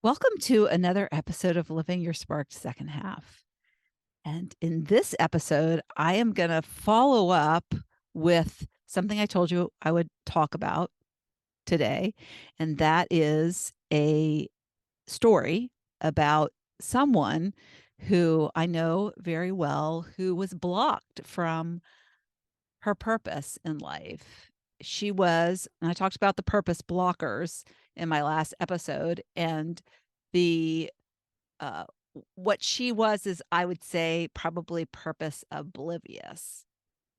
Welcome to another episode of Living Your Sparked Second Half. And in this episode, I am going to follow up with something I told you I would talk about today. And that is a story about someone who I know very well who was blocked from her purpose in life. She was, and I talked about the purpose blockers in my last episode, and the uh, what she was is, I would say, probably purpose oblivious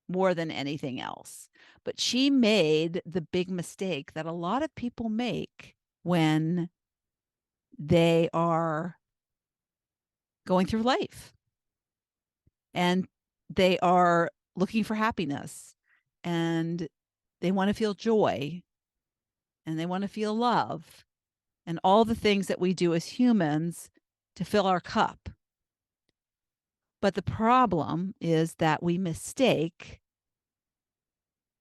more than anything else. But she made the big mistake that a lot of people make when they are going through life and they are looking for happiness and they want to feel joy and they want to feel love and all the things that we do as humans to fill our cup. But the problem is that we mistake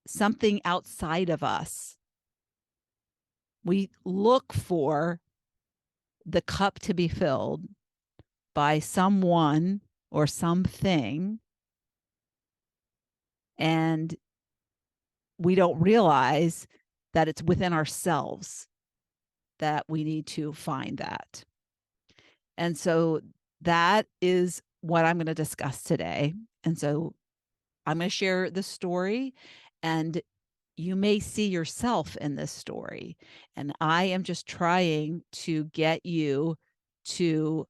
something outside of us. We look for the cup to be filled by someone or something, and we don't realize that it's within ourselves that we need to find that. And so that is what I'm going to discuss today. And so I'm going to share the story, and you may see yourself in this story. And I am just trying to get you to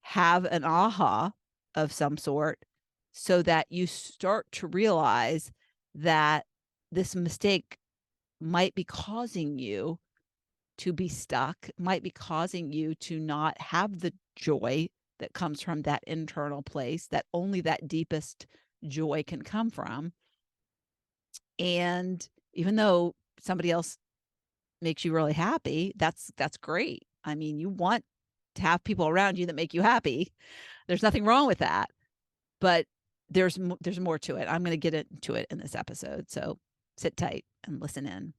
have an aha of some sort so that you start to realize that this mistake might be causing you to be stuck, might be causing you to not have the joy that comes from that internal place that only that deepest joy can come from. And even though somebody else makes you really happy, that's great. I mean, you want to have people around you that make you happy. There's nothing wrong with that. But there's more to it. I'm going to get into it in this episode. So sit tight and listen in.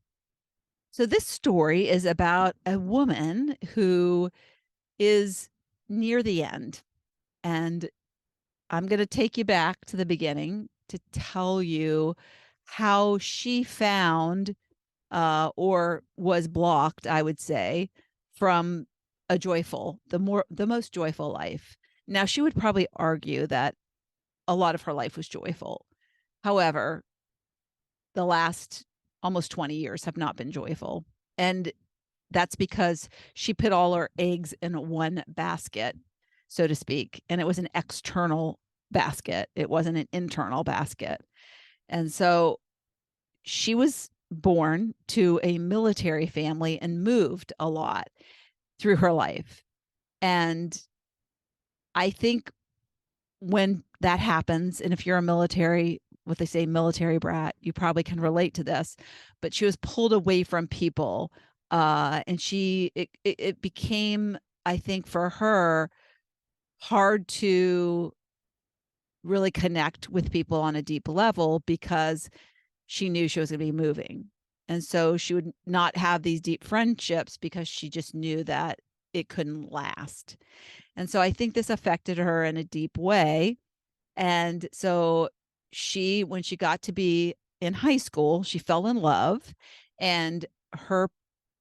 So this story is about a woman who is near the end. And I'm going to take you back to the beginning to tell you how she found or was blocked, I would say, from the most joyful life. Now, she would probably argue that a lot of her life was joyful. However, the last almost 20 years have not been joyful. And that's because she put all her eggs in one basket, so to speak. And it was an external basket, it wasn't an internal basket. And so she was born to a military family and moved a lot through her life. And I think when that happens, and if you're a military, what they say, military brat, you probably can relate to this, but she was pulled away from people. And it became, I think, for her, hard to really connect with people on a deep level because she knew she was going to be moving. And so she would not have these deep friendships because she just knew that it couldn't last. And so I think this affected her in a deep way. And so when she got to be in high school, she fell in love, and her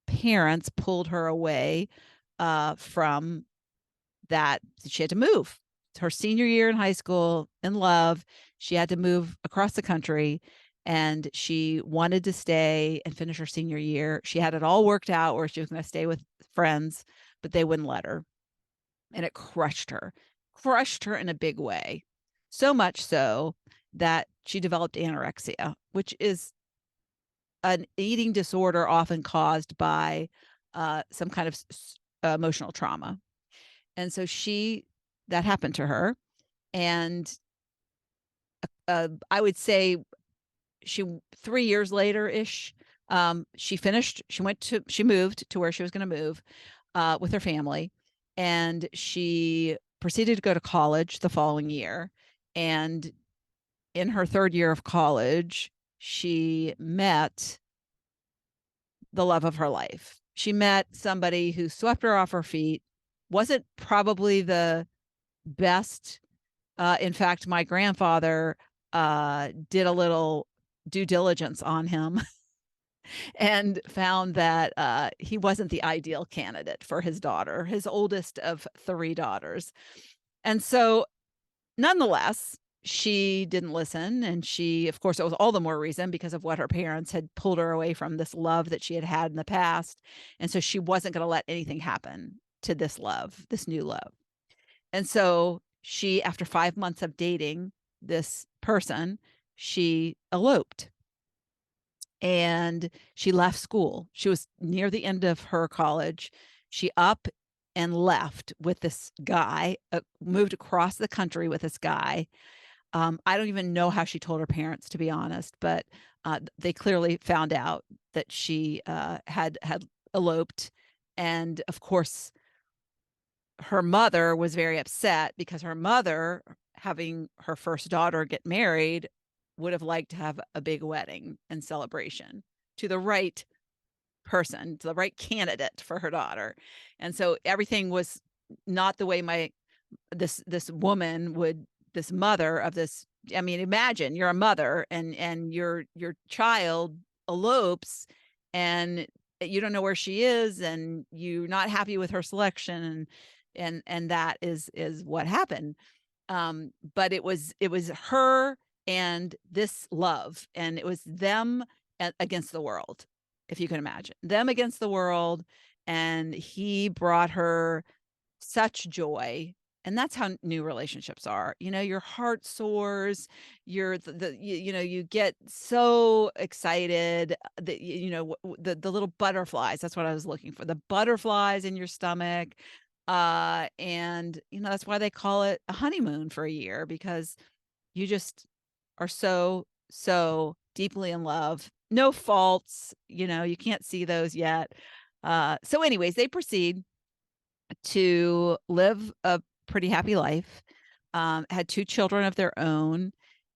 parents pulled her away from that. She had to move. Her senior year in high school, in love, she had to move across the country, and she wanted to stay and finish her senior year. She had it all worked out where she was going to stay with friends, but they wouldn't let her. And it crushed her in a big way. So much so that she developed anorexia, which is an eating disorder often caused by some kind of emotional trauma. And so that happened to her. And I would say 3 years later ish, she moved to where she was going to move with her family. And she proceeded to go to college the following year. And in her third year of college, she met the love of her life. She met somebody who swept her off her feet, wasn't probably the best. In fact, my grandfather did a little due diligence on him and found that he wasn't the ideal candidate for his daughter, his oldest of 3 daughters. And so, nonetheless, she didn't listen. And she, of course, it was all the more reason because of what her parents had pulled her away from, this love that she had had in the past. And so she wasn't going to let anything happen to this love, this new love. And so she, after 5 months of dating this person, she eloped and she left school. She was near the end of her college. She up and left with this guy, moved across the country with this guy. I don't even know how she told her parents, to be honest, but they clearly found out that she had eloped. And of course, her mother was very upset because her mother, having her first daughter get married, would have liked to have a big wedding and celebration to the right person, to the right candidate for her daughter. And so everything was not the way this woman would, this mother of this. I mean, imagine you're a mother and your child elopes and you don't know where she is and you're not happy with her selection, and that is what happened. But it was her and this love, and it was them against the world, if you can imagine them against the world. And he brought her such joy. And that's how new relationships are. Your heart soars. You're you get so excited that the little butterflies. That's what I was looking for. The butterflies in your stomach. And that's why they call it a honeymoon for a year, because you just are so deeply in love. No faults. You can't see those yet. So anyways, they proceed to live a pretty happy life, had 2 children of their own.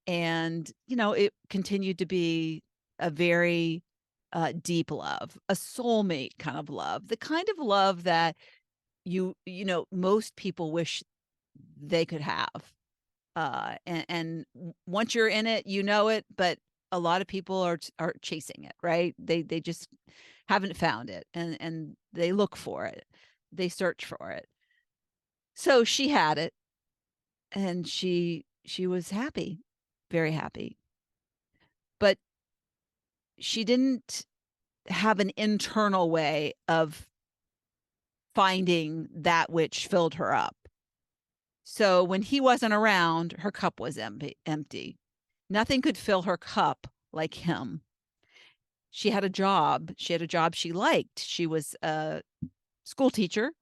And, it continued to be a very deep love, a soulmate kind of love, the kind of love that most people wish they could have. And once you're in it, it, but a lot of people are chasing it, right? They just haven't found it, and they look for it. They search for it. So she had it, and she was happy, very happy. But she didn't have an internal way of finding that which filled her up. So when he wasn't around, her cup was empty. Nothing could fill her cup like him. She had a job. She had a job she liked. She was a school teacher,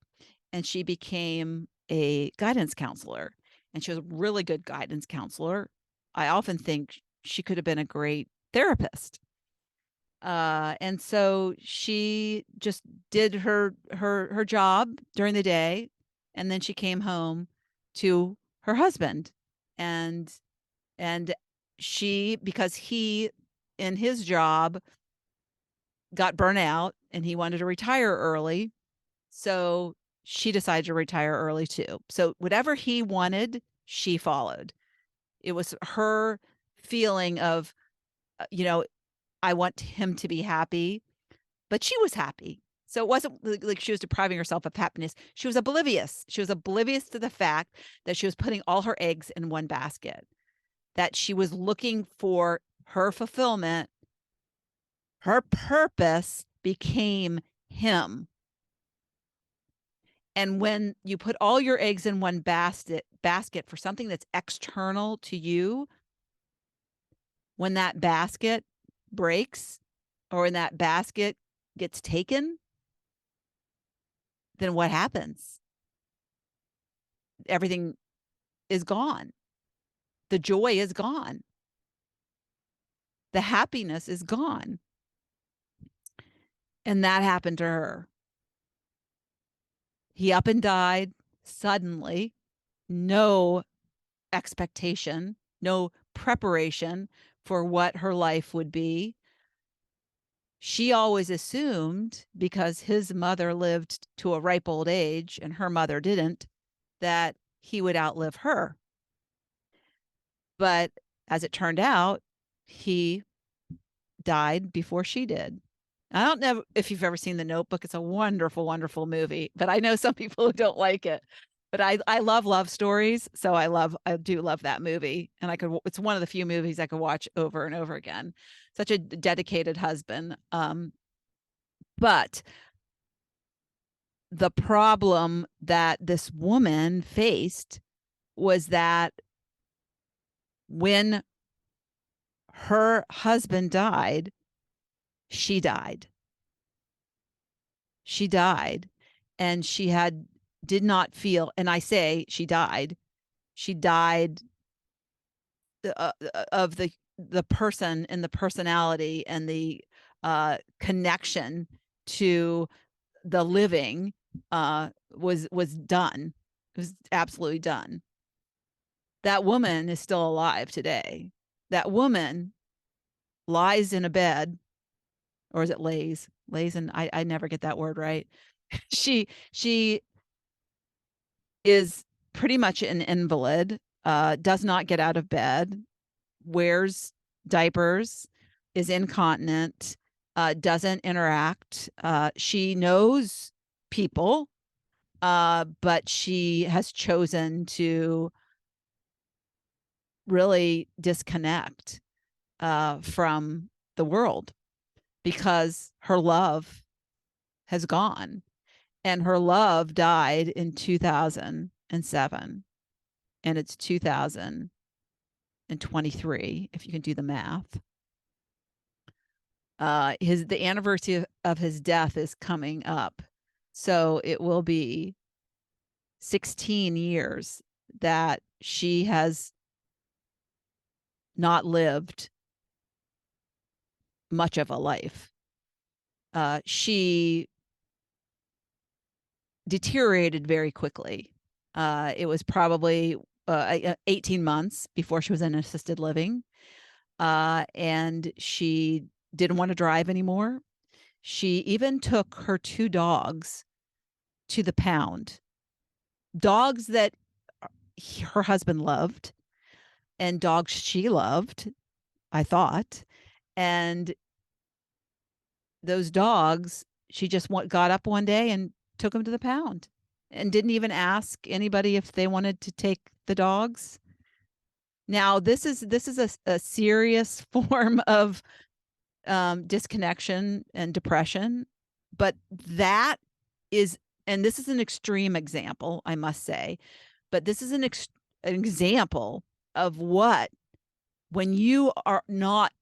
and she became a guidance counselor. And she was a really good guidance counselor. I often think she could have been a great therapist. And so she just did her job during the day, and then she came home to her husband. And she, because he in his job got burnt out and he wanted to retire early, so she decided to retire early too. So whatever he wanted, she followed. It was her feeling of, I want him to be happy, but she was happy. So it wasn't like she was depriving herself of happiness. She was oblivious. She was oblivious to the fact that she was putting all her eggs in one basket, that she was looking for her fulfillment. Her purpose became him. And when you put all your eggs in one basket for something that's external to you, when that basket breaks or when that basket gets taken, then what happens? Everything is gone. The joy is gone. The happiness is gone. And that happened to her. He up and died suddenly. No expectation, no preparation for what her life would be. She always assumed, because his mother lived to a ripe old age and her mother didn't, that he would outlive her. But as it turned out, he died before she did. I don't know if you've ever seen The Notebook. It's a wonderful, wonderful movie, but I know some people who don't like it. But I love stories, so I do love that movie, and it's one of the few movies I could watch over and over again. Such a dedicated husband. But the problem that this woman faced was that when her husband died, she died. She died, and did not feel, and I say she died of the person and the personality and the connection to the living was done. It was absolutely done. That woman is still alive today. That woman lies in a bed, or is it lays? Lays, and I never get that word right. She is pretty much an invalid, does not get out of bed, wears diapers, is incontinent, doesn't interact. She knows people, but she has chosen to really disconnect from the world because her love has gone. And her love died in 2007. And it's 2023, if you can do the math. The anniversary of his death is coming up. So it will be 16 years that she has not lived much of a life. She deteriorated very quickly. It was probably 18 months before she was in assisted living. And she didn't want to drive anymore. She even took her 2 dogs to the pound. Dogs that her husband loved and dogs she loved, I thought. And those dogs, she just got up one day and took them to the pound and didn't even ask anybody if they wanted to take the dogs. Now, this is a serious form of disconnection and depression, but that is, and this is an extreme example, I must say, but this is an example of what, when you are not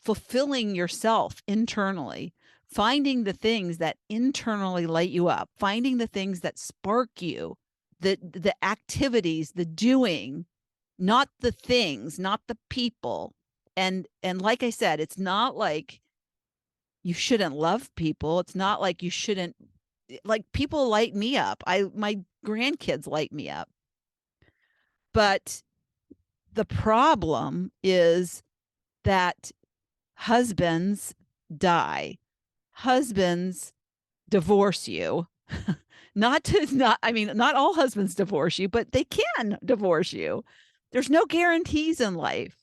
fulfilling yourself internally, finding the things that internally light you up, finding the things that spark you, the activities, the doing, not the things, not the people. And like I said, it's not like you shouldn't love people. It's not like you shouldn't, like, people light me up. My grandkids light me up. But the problem is that husbands die. Husbands divorce you. Not all husbands divorce you, but they can divorce you. There's no guarantees in life.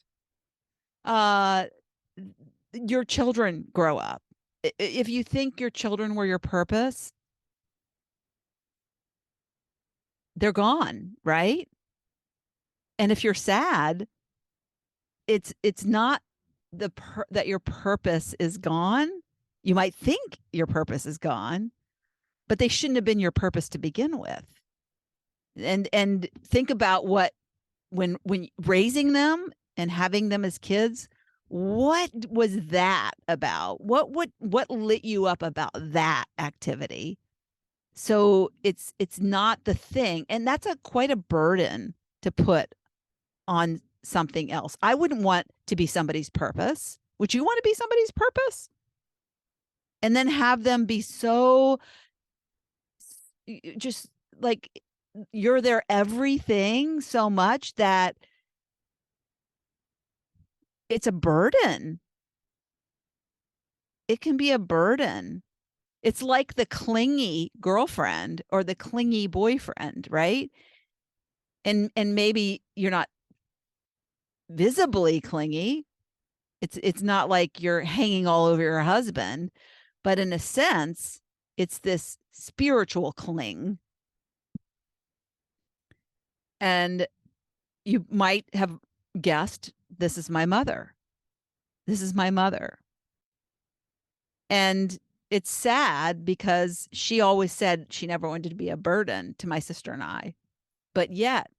Your children grow up. If you think your children were your purpose, they're gone, right? And if you're sad, it's not that your purpose is gone. You might think your purpose is gone, but they shouldn't have been your purpose to begin with. And think about when raising them and having them as kids, what was that about? What lit you up about that activity? So it's not the thing, and that's quite a burden to put on something else. I wouldn't want to be somebody's purpose. Would you want to be somebody's purpose? And then have them be so just like you're their everything so much that it's a burden. it can be a burden. It's like the clingy girlfriend or the clingy boyfriend, right? And maybe you're not visibly clingy. It's not like you're hanging all over your husband, but in a sense, it's this spiritual cling. And you might have guessed, this is my mother. This is my mother. And it's sad because she always said she never wanted to be a burden to my sister and I. But yet,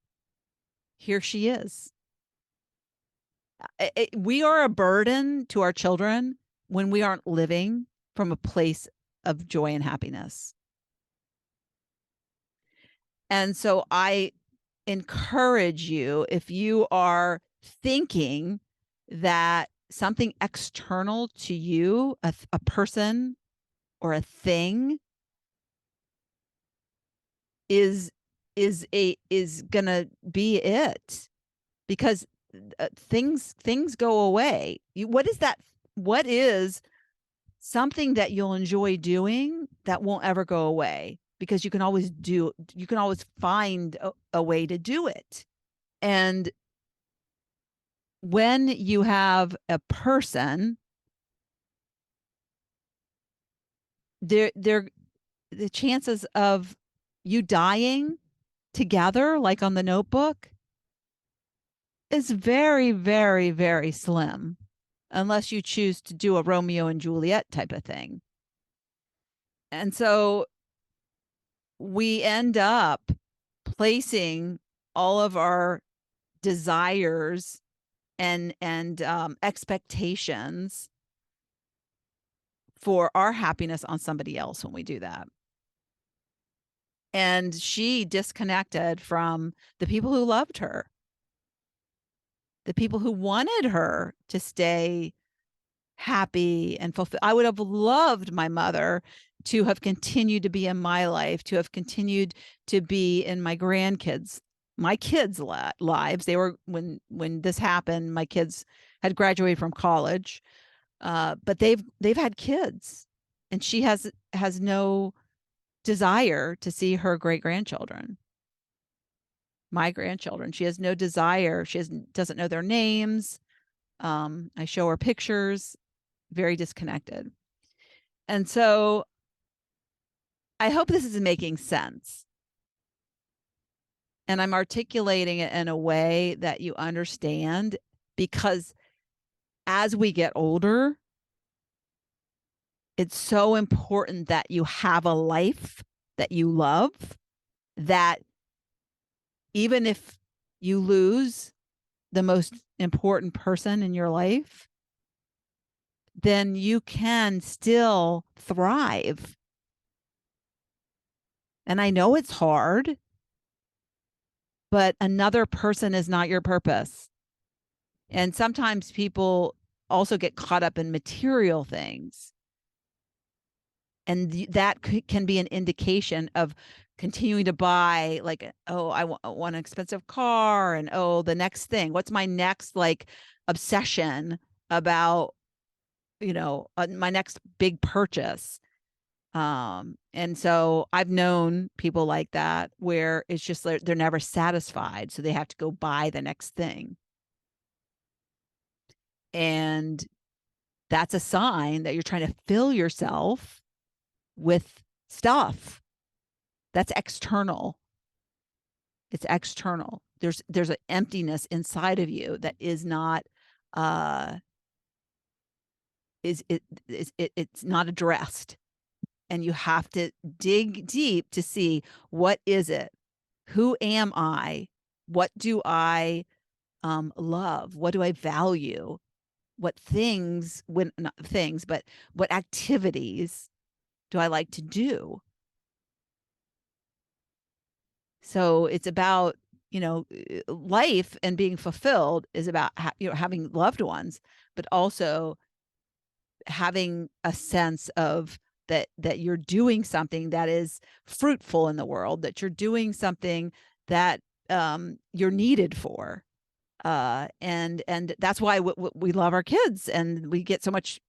here she is. We are a burden to our children when we aren't living from a place of joy and happiness. And so I encourage you, if you are thinking that something external to you, a person or a thing, is gonna be it, because things go away. What is that? What is something that you'll enjoy doing that won't ever go away? Because you can always find a way to do it. And when you have a person, the chances of you dying together, like on The Notebook, is very, very, very slim, unless you choose to do a Romeo and Juliet type of thing. And so we end up placing all of our desires and expectations for our happiness on somebody else when we do that. And she disconnected from the people who loved her, the people who wanted her to stay happy and fulfilled. I would have loved my mother to have continued to be in my life, to have continued to be in my kids' lives. They were, when this happened, my kids had graduated from college, but they've had kids, and she has no desire to see her great grandchildren, my grandchildren. She has no desire. She doesn't know their names. I show her pictures, very disconnected. And so I hope this is making sense. And I'm articulating it in a way that you understand, because as we get older, it's so important that you have a life that you love, that even if you lose the most important person in your life, then you can still thrive. And I know it's hard, but another person is not your purpose. And sometimes people also get caught up in material things. And that can be an indication of continuing to buy, like, oh, I want an expensive car, and oh, the next thing. What's my next like obsession about, my next big purchase? And so I've known people like that, where it's just they're never satisfied, so they have to go buy the next thing. And that's a sign that you're trying to fill yourself with stuff that's external. It's external. There's an emptiness inside of you that is not it's not addressed. And you have to dig deep to see, what is it? Who am I? What do I love? What do I value? What things, not things, but what activities do I like to do? So it's about, life and being fulfilled is about, having loved ones, but also having a sense of that you're doing something that is fruitful in the world, that you're doing something that you're needed for. And that's why we love our kids, and we get so much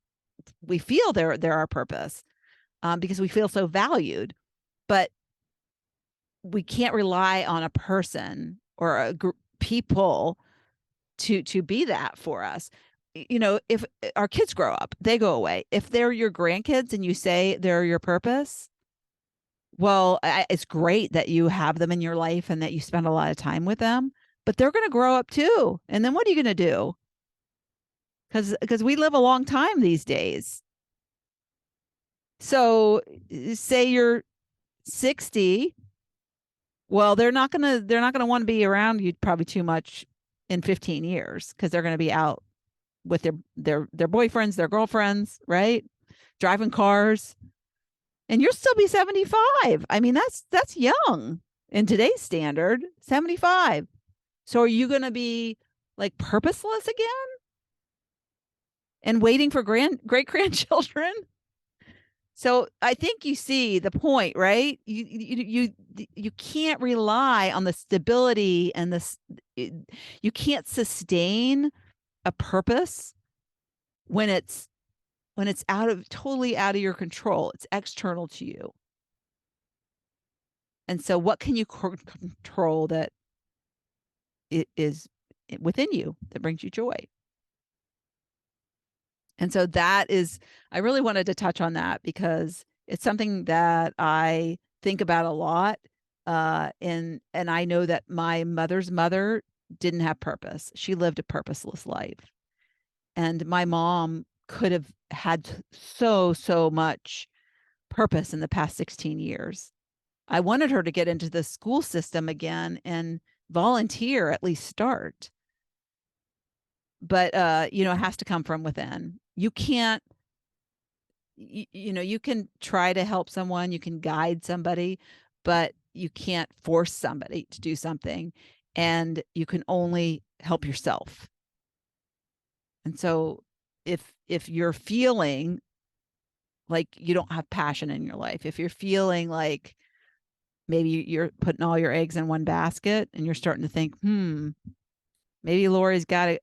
we feel they're our purpose, because we feel so valued. But we can't rely on a person or a group people to be that for us. You know, if our kids grow up, they go away. If they're your grandkids and you say they're your purpose, well, it's great that you have them in your life and that you spend a lot of time with them, but they're going to grow up too. And then what are you going to do? Because we live a long time these days. So say you're 60, well, they're not gonna want to be around you probably too much in 15 years because they're going to be out with their boyfriends, their girlfriends, right? Driving cars. And you'll still be 75. I mean, that's young in today's standard, 75. So are you going to be like purposeless again and waiting for great grandchildren? So I think you see the point, right? You can't rely on the stability and this. You can't sustain a purpose when it's totally out of your control. It's external to you. And so what can you control that it is within you that brings you joy? And so I really wanted to touch on that because it's something that I think about a lot. And I know that my mother's mother didn't have purpose. She lived a purposeless life. And my mom could have had so much purpose in the past 16 years. I wanted her to get into the school system again and volunteer, at least start. But it has to come from within. You can't, you can try to help someone, you can guide somebody, but you can't force somebody to do something, and you can only help yourself. And so if you're feeling like you don't have passion in your life, if you're feeling like maybe you're putting all your eggs in one basket and you're starting to think, maybe Lori's got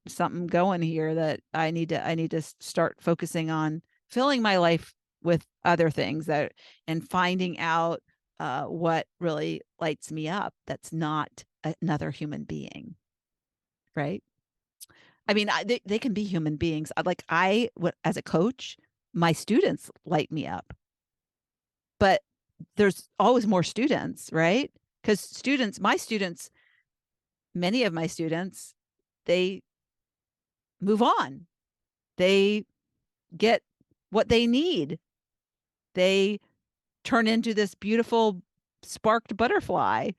something going here that I need to start focusing on filling my life with other things and finding out what really lights me up. That's not another human being, right? I mean, they can be human beings. As a coach, my students light me up, but there's always more students, right? Because many of my students, they move on. They get what they need. They turn into this beautiful sparked butterfly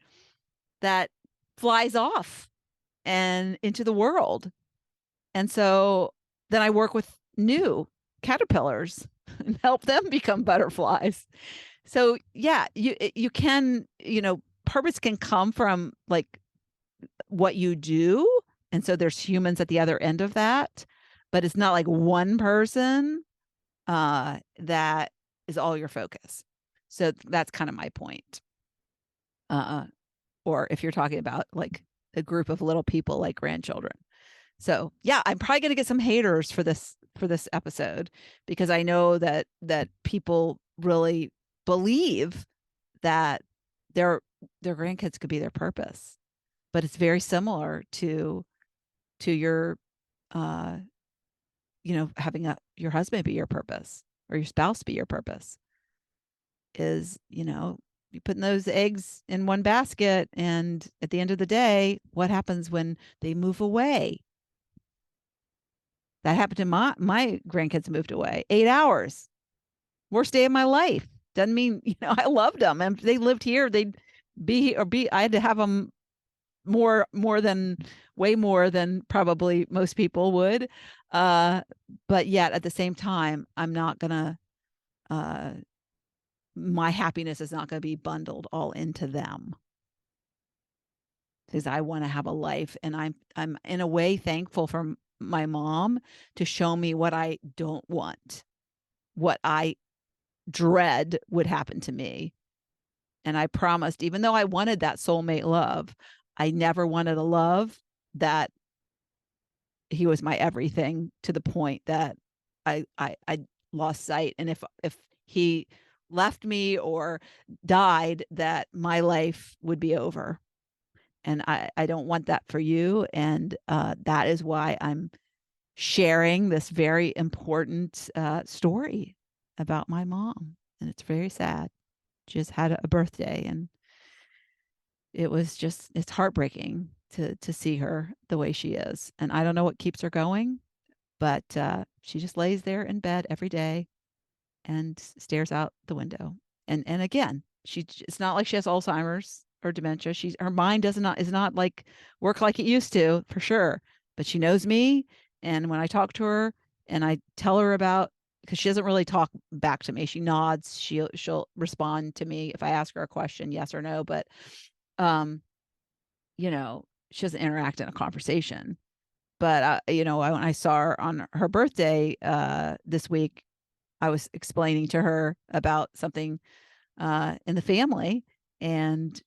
that flies off and into the world. And so then I work with new caterpillars and help them become butterflies. So yeah, you can, purpose can come from like what you do. And so there's humans at the other end of that, but it's not like one person that is all your focus. So that's kind of my point. Or if you're talking about like a group of little people like grandchildren. So yeah, I'm probably going to get some haters for this episode because I know that people really believe that their grandkids could be their purpose, but it's very similar to your having your husband be your purpose or your spouse be your purpose. Is you're putting those eggs in one basket, and at the end of the day, what happens when they move away? That happened to my grandkids moved away. 8 hours. Worst day of my life. Doesn't mean, I loved them. And if they lived here, they'd be I had to have them way more than probably most people would. But yet at the same time, I'm not going to, my happiness is not going to be bundled all into them. Because I want to have a life, and I'm in a way thankful for my mom to show me what I don't want, what I dread would happen to me. And I promised, even though I wanted that soulmate love, I never wanted a love that he was my everything to the point that I lost sight. And if he left me or died, that my life would be over. And I don't want that for you. And that is why I'm sharing this very important story about my mom. And it's very sad. She just had a birthday, and it's heartbreaking to see her the way she is. And I don't know what keeps her going, but she just lays there in bed every day and stares out the window. And again, it's not like she has Alzheimer's or dementia. Her mind is not like work like it used to, for sure. But she knows me, and when I talk to her and I tell her about, because she doesn't really talk back to me, she nods. She'll respond to me if I ask her a question, yes or no. But she doesn't interact in a conversation. But when I saw her on her birthday this week, I was explaining to her about something in the family, and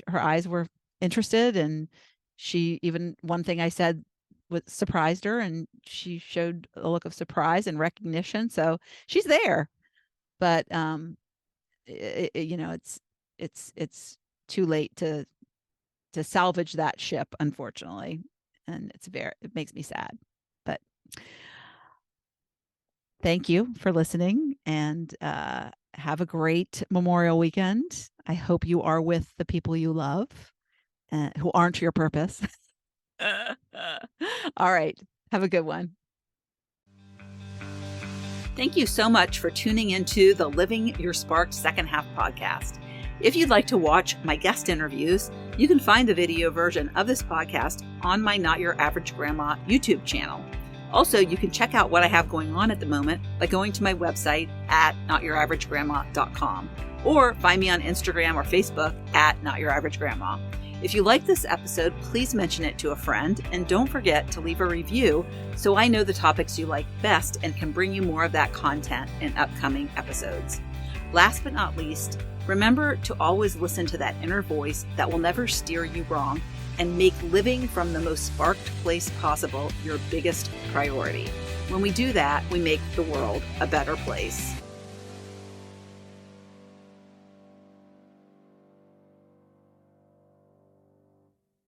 her eyes were interested, and one thing I said surprised her, and she showed a look of surprise and recognition. So she's there, but it's too late to salvage that ship, unfortunately, and it makes me sad. But thank you for listening, and have a great Memorial weekend. I hope you are with the people you love who aren't your purpose. All right. Have a good one. Thank you so much for tuning into the Living Your Spark Second Half podcast. If you'd like to watch my guest interviews, you can find the video version of this podcast on my Not Your Average Grandma YouTube channel. Also, you can check out what I have going on at the moment by going to my website at notyouraveragegrandma.com, or find me on Instagram or Facebook at notyouraveragegrandma. If you like this episode, please mention it to a friend, and don't forget to leave a review so I know the topics you like best and can bring you more of that content in upcoming episodes. Last but not least, remember to always listen to that inner voice that will never steer you wrong, and make living from the most sparked place possible your biggest priority. When we do that, we make the world a better place.